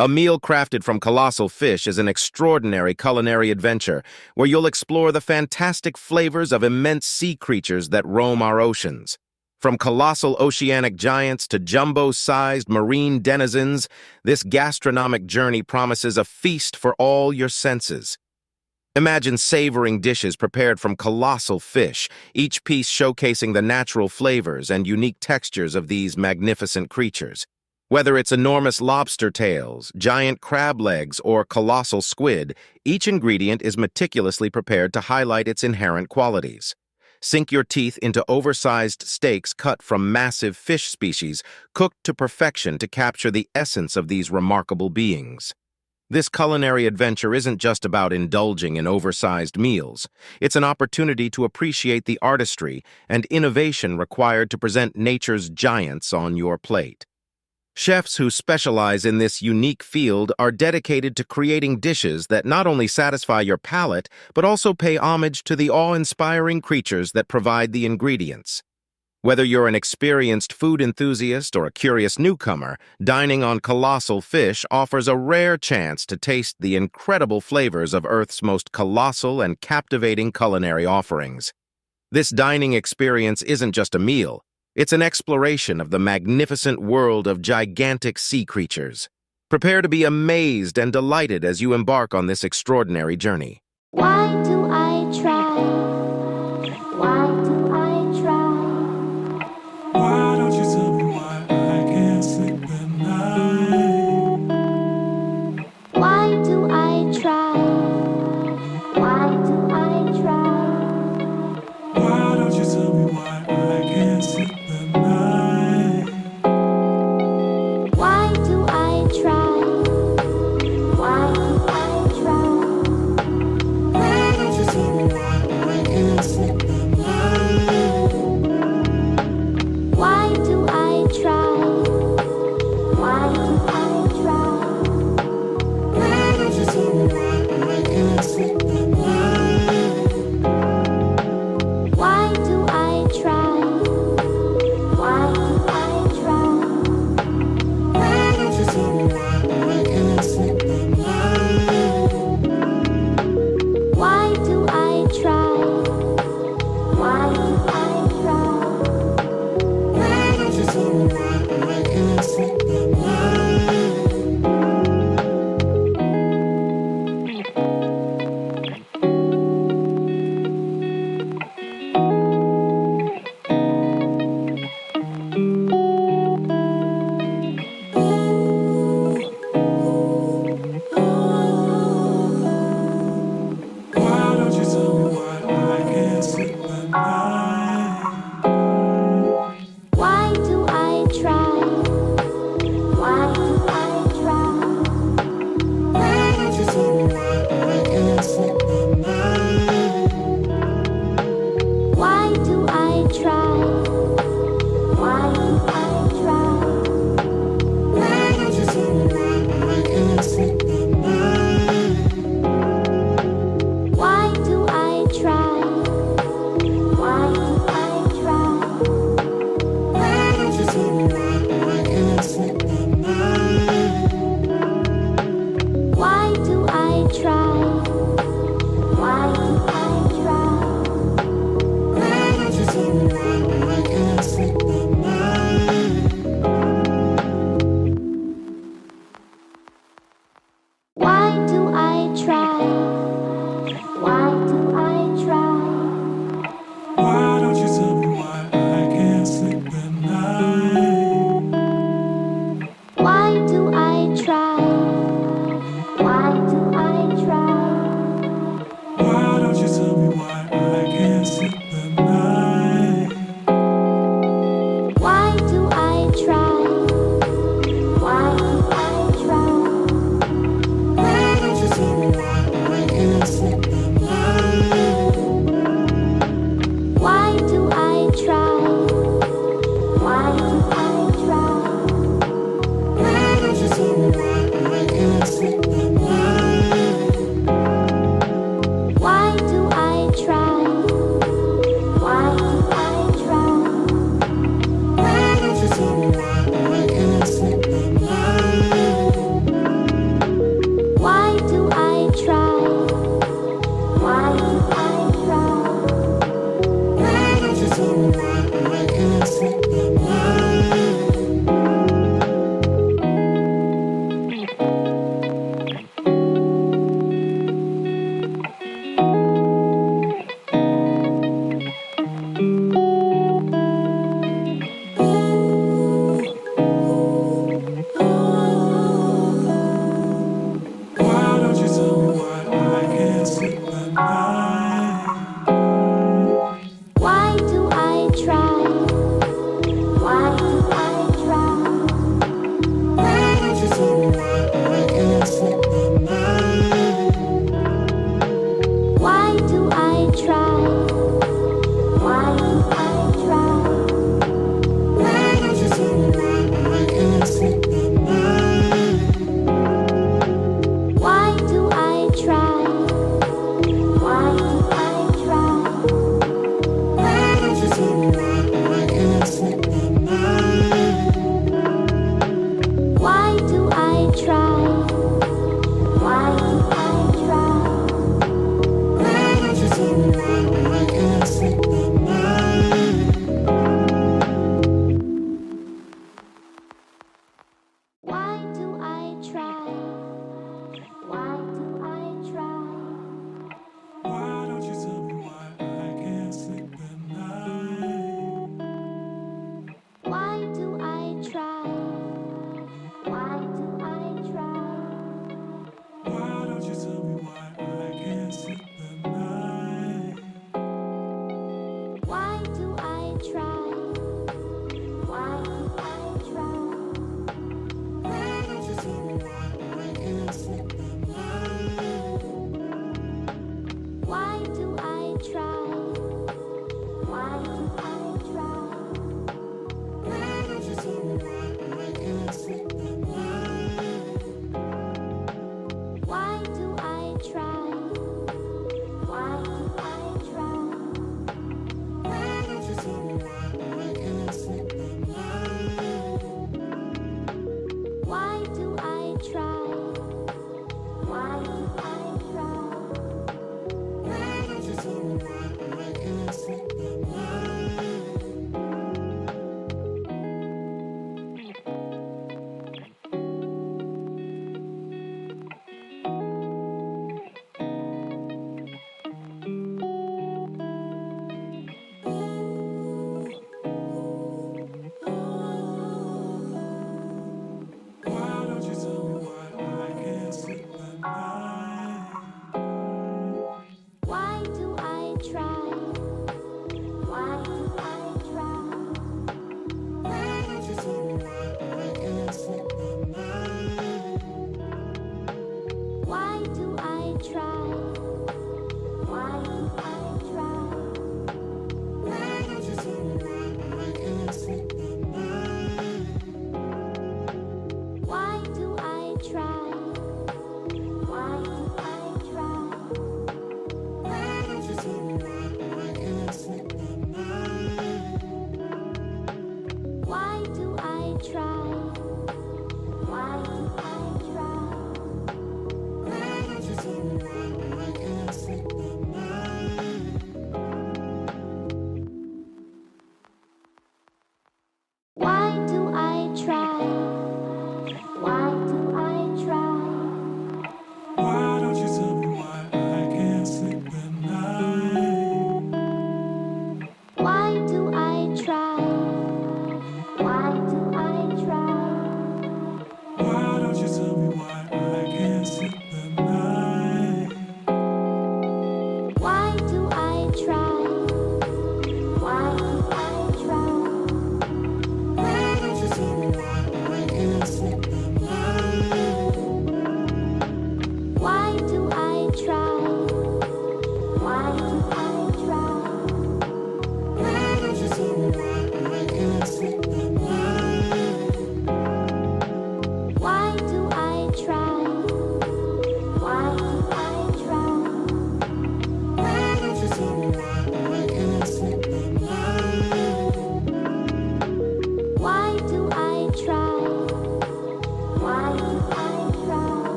A meal crafted from colossal fish is an extraordinary culinary adventure where you'll explore the fantastic flavors of immense sea creatures that roam our oceans. From colossal oceanic giants to jumbo-sized marine denizens, this gastronomic journey promises a feast for all your senses. Imagine savoring dishes prepared from colossal fish, each piece showcasing the natural flavors and unique textures of these magnificent creatures. Whether it's enormous lobster tails, giant crab legs, or colossal squid, each ingredient is meticulously prepared to highlight its inherent qualities. Sink your teeth into oversized steaks cut from massive fish species, cooked to perfection to capture the essence of these remarkable beings. This culinary adventure isn't just about indulging in oversized meals. It's an opportunity to appreciate the artistry and innovation required to present nature's giants on your plate. Chefs who specialize in this unique field are dedicated to creating dishes that not only satisfy your palate, but also pay homage to the awe-inspiring creatures that provide the ingredients. Whether you're an experienced food enthusiast or a curious newcomer, dining on colossal fish offers a rare chance to taste the incredible flavors of Earth's most colossal and captivating culinary offerings. This dining experience isn't just a meal. It's an exploration of the magnificent world of gigantic sea creatures. Prepare to be amazed and delighted as you embark on this extraordinary journey. Why do I try? Why